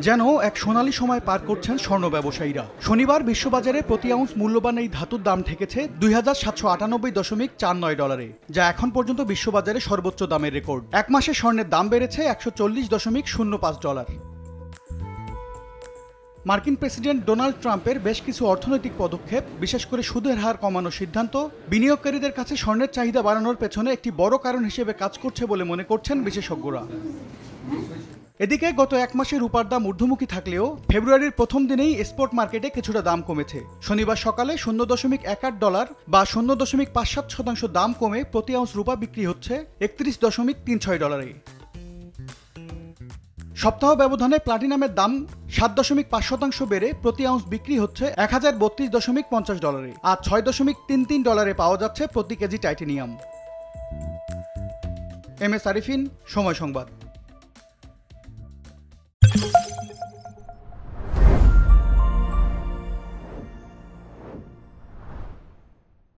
যেন এক সোনালী সময় পার করছেন স্বর্ণ ব্যবসায়ীরা। শনিবার বিশ্ববাজারে প্রতি আউন্স মূল্যবান এই ধাতুর দাম ঠেকেছে $২,৭৯৮.৪৯, যা এখন পর্যন্ত বিশ্ববাজারে সর্বোচ্চ দামের রেকর্ড। এক মাসে স্বর্ণের দাম বেড়েছে $১৪০.০৫। মার্কিন প্রেসিডেন্ট ডোনাল্ড ট্রাম্পের বেশ কিছু অর্থনৈতিক পদক্ষেপ, বিশেষ করে সুদের হার কমানোর সিদ্ধান্ত, বিনিয়োগকারীদের কাছে স্বর্ণের চাহিদা বাড়ানোর পেছনে একটি বড় কারণ হিসেবে কাজ করছে বলে মনে করছেন বিশেষজ্ঞরা। এদিকে গত এক মাসে রূপার দাম ঊর্ধ্বমুখী থাকলেও ফেব্রুয়ারির প্রথম দিনেই স্পট মার্কেটে কিছুটা দাম কমেছে। শনিবার সকালে $0.18 বা 0.57% দাম কমে প্রতি আউন্স রূপা বিক্রি হচ্ছে $31.36। সপ্তাহ ব্যবধানে প্লাটিনামের দাম 7.5% বেড়ে প্রতি আউন্স বিক্রি হচ্ছে $1032.50, আর $6.33 পাওয়া যাচ্ছে প্রতি KG titanium. M S Arifin, সময় সংবাদ।